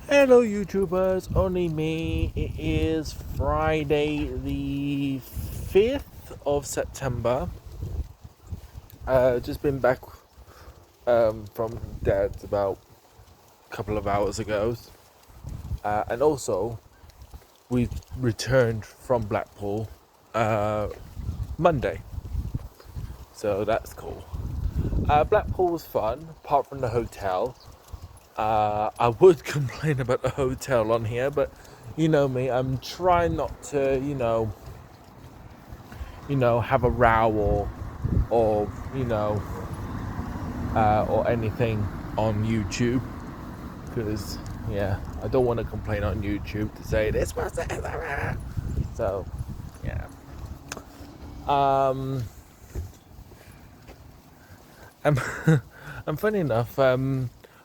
Hello, YouTubers. Only me. It is Friday, the 5th of September. Just been back from Dad's about a couple of hours ago. And also, we returned from Blackpool Monday. So that's cool. Blackpool was fun, apart from the hotel. I would complain about the hotel on here, but you know me, I'm trying not to, have a row or anything on YouTube, because yeah, I don't want to complain on YouTube to say this was it. So yeah, I'm, I'm funny enough.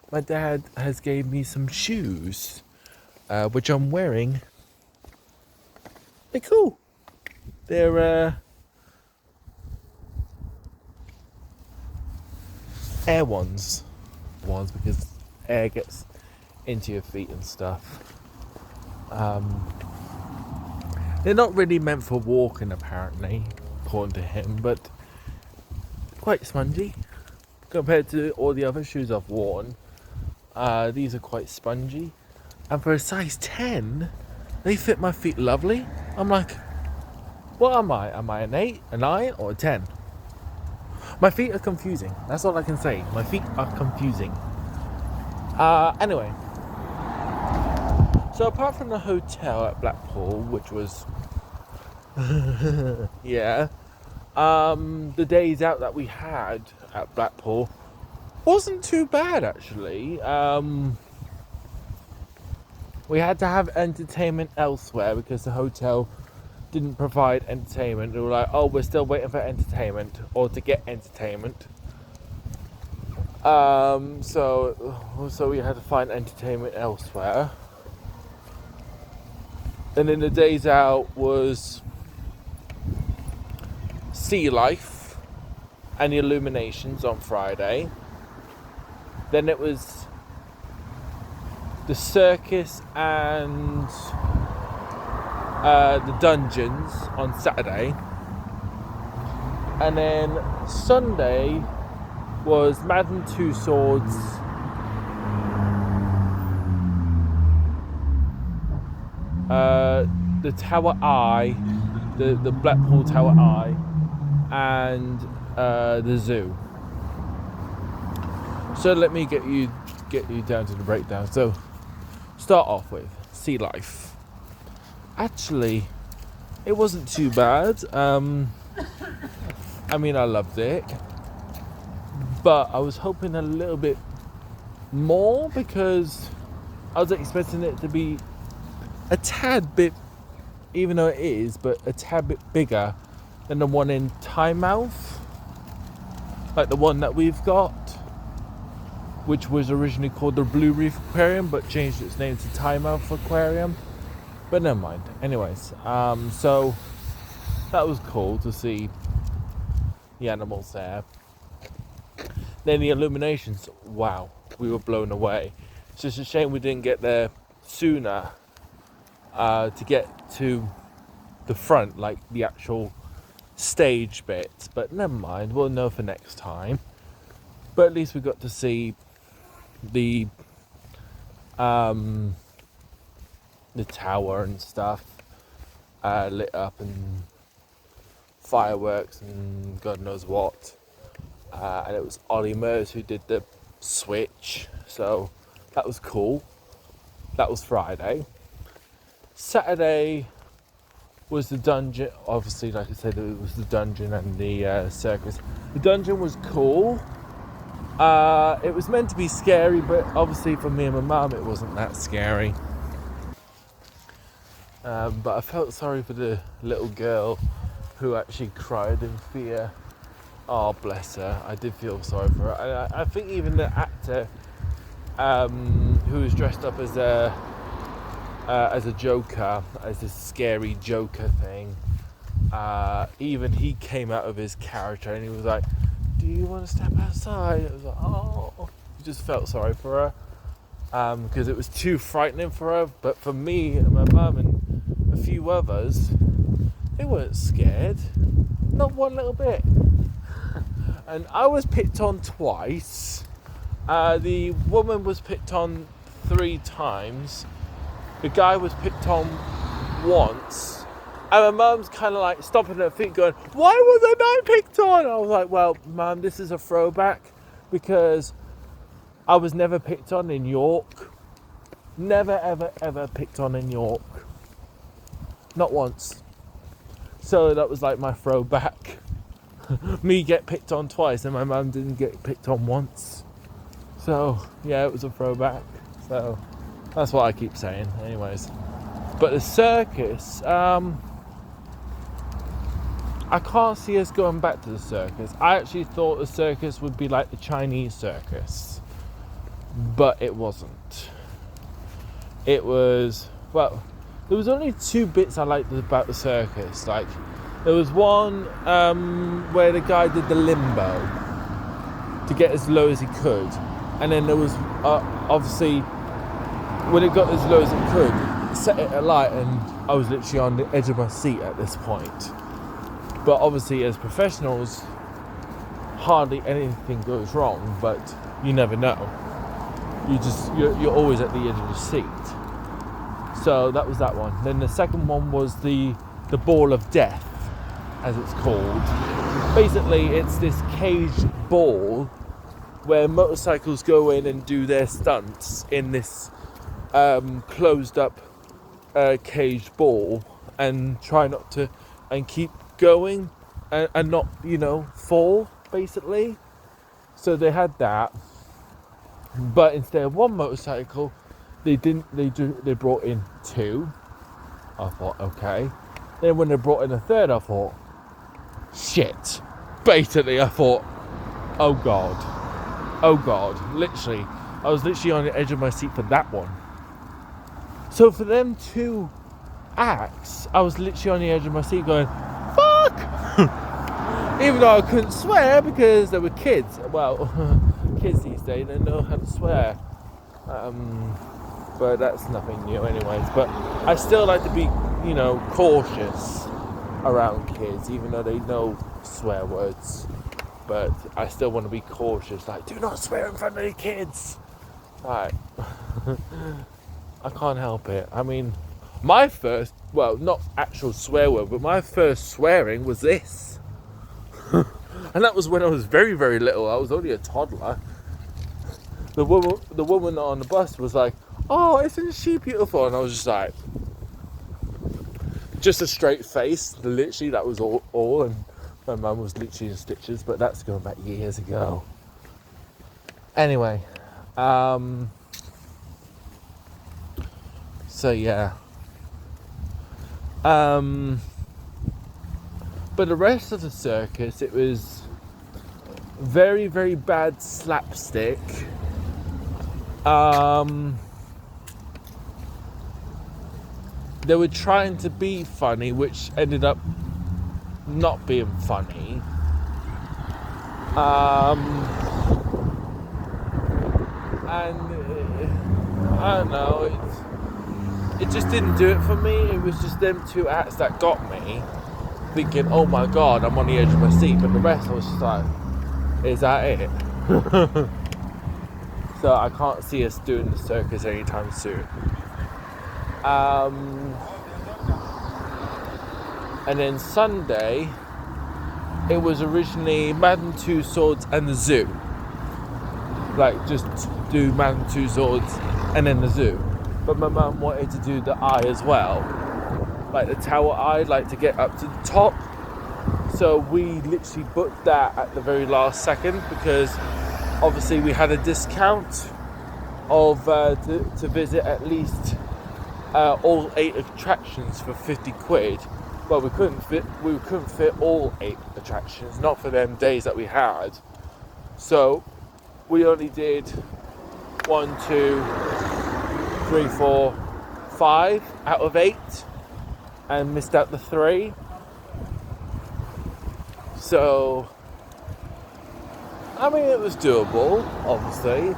My dad has gave me some shoes, which I'm wearing. They're cool. They're air ones because air gets into your feet and stuff. They're not really meant for walking, apparently, according to him, but quite spongy compared to all the other shoes I've worn. These are quite spongy, and for a size 10, they fit my feet lovely. I'm like, what am I? Am I an 8, a 9, or a 10? My feet are confusing. That's all I can say. My feet are confusing. Anyway, so apart from the hotel at Blackpool, which was, yeah, the days out that we had at Blackpool wasn't too bad, actually. We had to have entertainment elsewhere because the hotel didn't provide entertainment. They were like, oh, we're still waiting for entertainment or to get entertainment. So we had to find entertainment elsewhere. And then the days out was Sea Life and the Illuminations on Friday. Then it was the circus and the dungeons on Saturday. And then Sunday was Madden Two Swords, the Tower Eye, the Blackpool Tower Eye, and the zoo. So let me get you down to the breakdown. So start off with Sea Life. Actually, it wasn't too bad. I mean, I loved it, but I was hoping a little bit more because I was expecting it to be a tad bit, even though it is, but a tad bit bigger than the one in Tynemouth, like the one that we've got, which was originally called the Blue Reef Aquarium, but changed its name to Tynemouth Aquarium. But never mind. Anyways, so that was cool to see the animals there. Then the Illuminations, wow, we were blown away. It's just a shame we didn't get there sooner to get to the front, like the actual stage bit. But never mind, we'll know for next time. But at least we got to see the tower and stuff lit up and fireworks and God knows what. And it was Ollie Murs who did the switch, so that was cool. That was Friday. Saturday was the dungeon. Obviously, like I said, it was the dungeon and the circus. The dungeon was cool. It was meant to be scary, but obviously for me and my mum, it wasn't that scary. But I felt sorry for the little girl who actually cried in fear. Oh, bless her. I did feel sorry for her. I think even the actor who was dressed up as a Joker, as this scary Joker thing, even he came out of his character and he was like, do you want to step outside? It was like, oh, I just felt sorry for her. because it was too frightening for her. But for me and my mum and a few others, they weren't scared, not one little bit. And I was picked on twice. The woman was picked on 3 times. The guy was picked on once. And my mum's kind of like stomping her feet going, why was I picked on? I was like, well, mum, this is a throwback because I was never picked on in York. Never, ever, ever picked on in York. Not once. So that was like my throwback. Me get picked on twice and my mum didn't get picked on once. So, yeah, it was a throwback. So, that's what I keep saying anyways. But the circus, I can't see us going back to the circus. I actually thought the circus would be like the Chinese circus. But it wasn't. It was, well, there was only 2 bits I liked about the circus. Like, there was one where the guy did the limbo to get as low as he could. And then there was, obviously, when it got as low as it could, set it alight and I was literally on the edge of my seat at this point. But obviously as professionals, hardly anything goes wrong, but you never know. You're always at the edge of the seat. So that was that one. Then the second one was the ball of death, as it's called. Basically it's this caged ball where motorcycles go in and do their stunts in this closed up caged ball and try not to and keep going and not, fall basically. So they had that, but instead of 1 motorcycle, they brought in 2. I thought, okay. Then when they brought in a 3rd, I thought, shit. Basically, I thought, oh god, literally, I was literally on the edge of my seat for that one. So for them 2 acts, I was literally on the edge of my seat going, fuck! Even though I couldn't swear because there were kids. Well, kids these days, they know how to swear. But that's nothing new anyways. But I still like to be, cautious around kids, even though they know swear words. But I still want to be cautious, like, do not swear in front of the kids. Right. I can't help it. I mean, my first, well, not actual swear word, but my first swearing was this. And that was when I was very, very little. I was only a toddler. The woman on the bus was like, oh, isn't she beautiful? And I was just like, just a straight face. Literally, that was all. And my mum was literally in stitches, but that's going back years ago. Anyway, so yeah. But the rest of the circus, it was very, very bad slapstick. They were trying to be funny, which ended up not being funny. And I don't know, it just didn't do it for me. It was just them 2 acts that got me, thinking, oh my god, I'm on the edge of my seat. But the rest I was just like, is that it? So I can't see us doing the circus anytime soon. And then Sunday, it was originally Madame Tussauds and the zoo. Like, just do Madame Tussauds and then the zoo. But my mum wanted to do the eye as well. Like the tower eye, like to get up to the top. So we literally booked that at the very last second because obviously we had a discount of to visit at least all 8 attractions for 50 quid. Well, we couldn't fit all 8 attractions, not for them days that we had. So we only did 1, 2, 3, 4, 5 out of 8 and missed out the 3. So I mean, it was doable, obviously.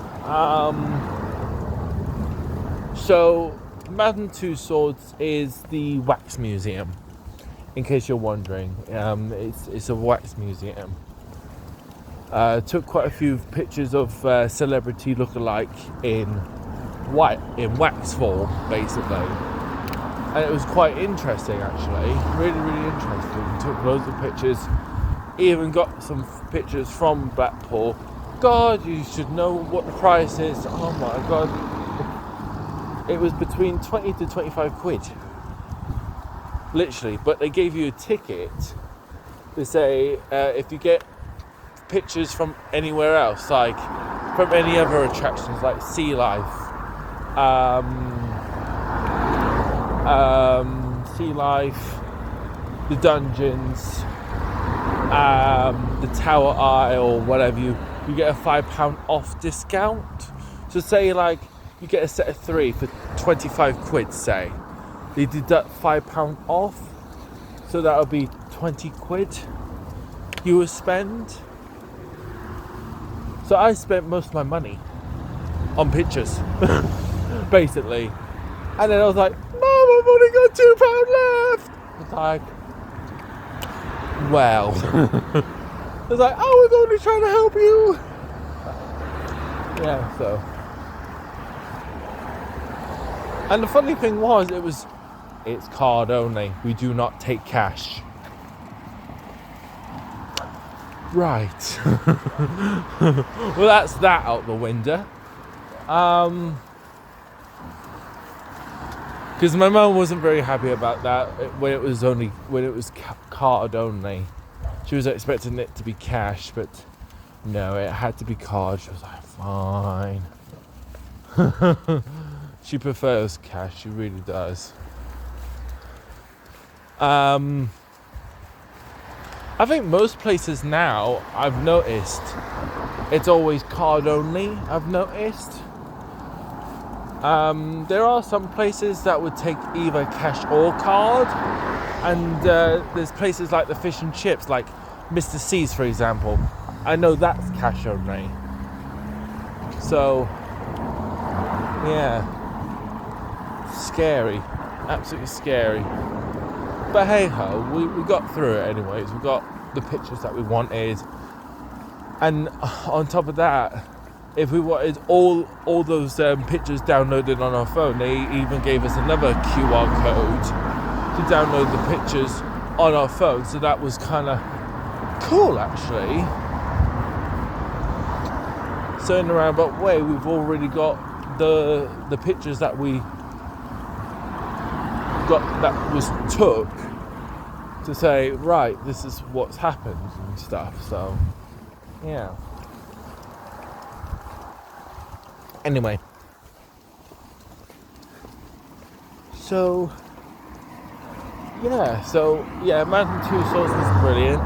So, Mountain Two Swords is the wax museum. In case you're wondering, it's a wax museum. Took quite a few pictures of celebrity look-alike in wax form, basically, and it was quite interesting actually. Really, really interesting. Took loads of pictures. Even got some pictures from Blackpool. God, you should know what the price is. Oh my God. It was between 20 to 25 quid. Literally. But they gave you a ticket to say if you get pictures from anywhere else, like from any other attractions like Sea Life, the dungeons, the Tower Eye or whatever, you get a £5 off discount. So say like you get a set of 3 for 25 quid, say. They deduct £5 off, so that would be 20 quid you would spend. So I spent most of my money on pictures, basically. And then I was like, Mom, I've only got £2 left. It's like, well. I was like, I was only trying to help you. Yeah, so. And the funny thing was, it's card only. We do not take cash. Right. Well, that's that out the window. Because my mum wasn't very happy about that when it was card only. She was expecting it to be cash, but no, it had to be card. She was like, fine. She prefers cash. She really does. I think most places now, I've noticed, it's always card only, I've noticed. There are some places that would take either cash or card, and there's places like the fish and chips, like Mr. C's, for example. I know that's cash only. So, yeah. Scary. Absolutely scary. But hey ho, we got through it anyways. We got the pictures that we wanted. And on top of that, if we wanted all those pictures downloaded on our phone, they even gave us another QR code to download the pictures on our phone. So that was kind of cool, actually. So in a roundabout way, we've already got the pictures that we took to say, right, this is what's happened and stuff. So yeah. Anyway, so yeah, Mountain Two Swords was brilliant.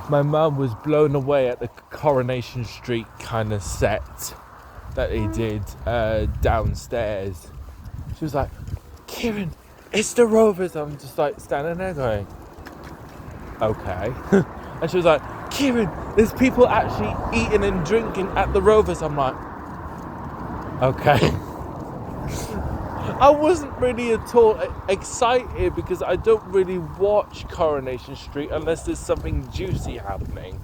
My mum was blown away at the Coronation Street kind of set that they did downstairs. She was like, Kieran, it's the Rovers. I'm just like standing there going, okay. And she was like, Kieran, there's people actually eating and drinking at the Rovers. I'm like, okay. I wasn't really at all excited because I don't really watch Coronation Street unless there's something juicy happening.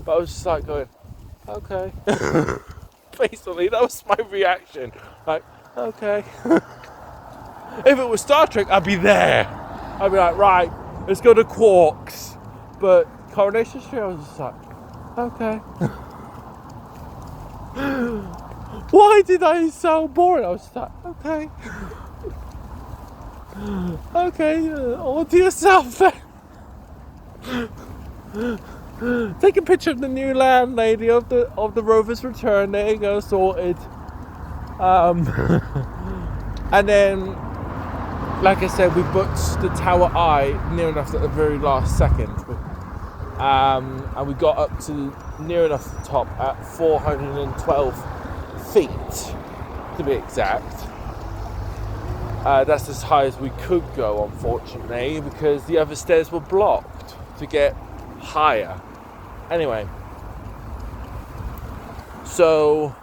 But I was just like going, okay. Basically, that was my reaction. Like, okay. If it was Star Trek, I'd be there. I'd be like, right, let's go to Quarks. But Coronation Street, I was just like, okay. Why did I sound boring? I was just like, okay. Okay, all to yourself then. Take a picture of the new landlady of the Rovers return. There you go, sorted. And then, like I said, we booked the Tower Eye near enough at the very last second. And we got up to near enough the top at 412 feet, to be exact. That's as high as we could go, unfortunately, because the other stairs were blocked to get higher. Anyway, So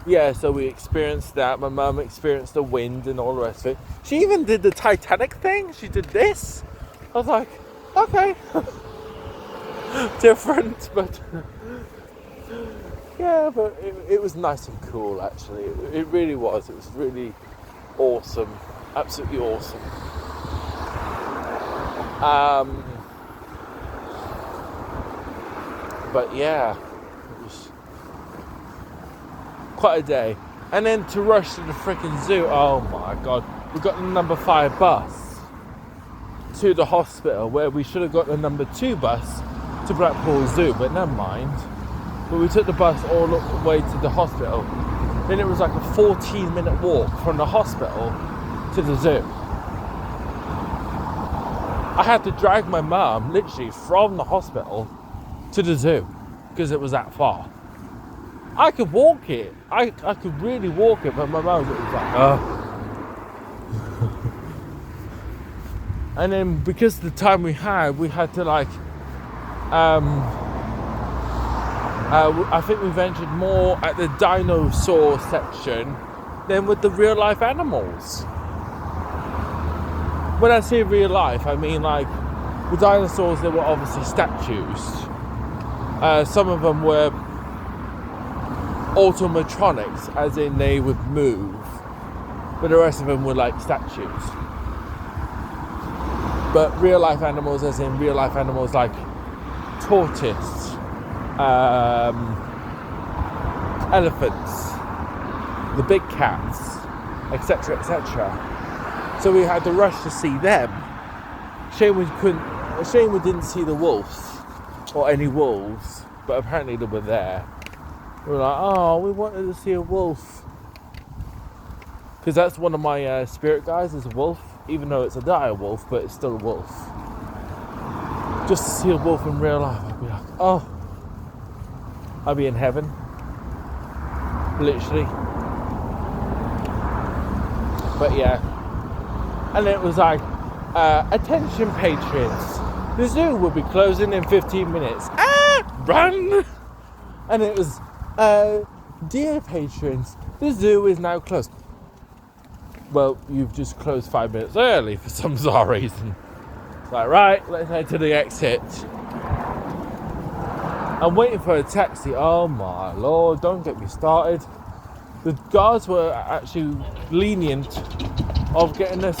yeah, so we experienced that. My mum experienced the wind and all the rest of it. She even did the Titanic thing. She did this. I was like, okay. Different, but yeah, but it was nice and cool, actually. It really was. It was really awesome. Absolutely awesome. But yeah, it was quite a day. And then to rush to the freaking zoo, oh my god. We got the number 5 bus to the hospital, where we should have got the number 2 bus to Blackpool Zoo, but never mind. But we took the bus all the way to the hospital. Then it was like a 14-minute walk from the hospital to the zoo. I had to drag my mum literally from the hospital to the zoo because it was that far. I could walk it. I could really walk it, but my mum was like, oh. And then because of the time we had to like, I think we ventured more at the dinosaur section than with the real life animals. When I say real life, I mean like the dinosaurs, they were obviously statues. Some of them were automatronics, as in they would move, but the rest of them were like statues. But real life animals, as in real life animals like tortoise, elephants, the big cats, etc., etc. So we had to rush to see them. Shame we didn't see the wolves or any wolves, but apparently they were there. We were like, oh, we wanted to see a wolf, because that's one of my spirit guides is a wolf, even though it's a dire wolf, but it's still a wolf. Just to see a wolf in real life, I'd be like, oh, I'd be in heaven, literally. But yeah, and it was like, attention patrons, the zoo will be closing in 15 minutes. Run! And it was, dear patrons, the zoo is now closed. Well, you've just closed 5 minutes early for some bizarre reason. It's like, right, let's head to the exit. I'm waiting for a taxi. Oh my lord, don't get me started. The guards were actually lenient of getting us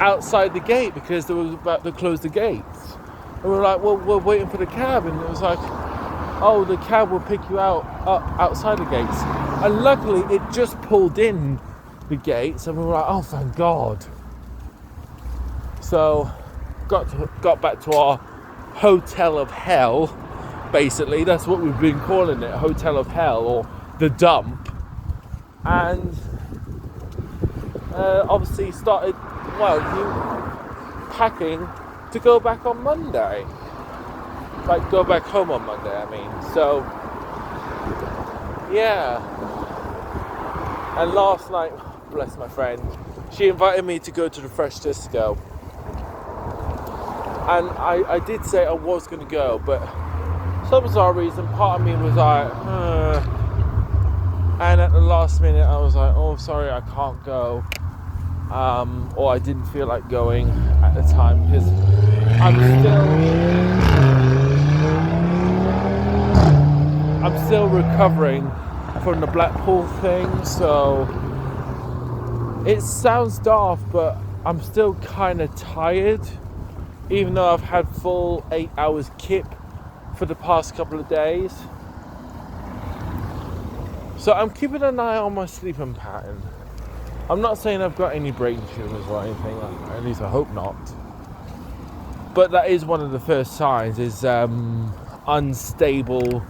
outside the gate because they were about to close the gates. And we were like, well, we're waiting for the cab. And it was like, oh, the cab will pick you up outside the gates. And luckily, it just pulled in the gates. And we were like, oh, thank God. So, got back to our hotel of hell, basically. That's what we've been calling it, Hotel of Hell, or the dump. And obviously started, packing to go back on Monday. Like, go back home on Monday, I mean. So, yeah. And last night, bless my friend, she invited me to go to the Fresh Disco. And I did say I was going to go, but for some bizarre reason, part of me was like, and at the last minute, I was like, oh, sorry, I can't go. Or I didn't feel like going at the time, because I'm still recovering from the Blackpool thing, so it sounds daft, but I'm still kind of tired, even though I've had full 8 hours kip for the past couple of days. So I'm keeping an eye on my sleeping pattern. I'm not saying I've got any brain tumours or anything like that, at least I hope not. But that is one of the first signs, is unstable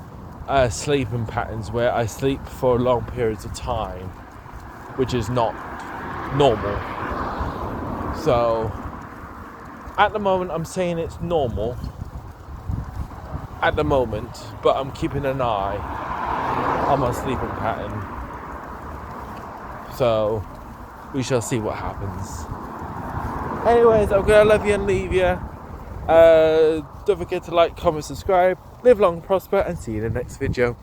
sleeping patterns where I sleep for long periods of time, which is not normal. So at the moment I'm saying it's normal at the moment, but I'm keeping an eye on my sleeping pattern. So we shall see what happens. Anyways, I'm gonna love you and leave you. Don't forget to like, comment, subscribe. live long, prosper, and see you in the next video.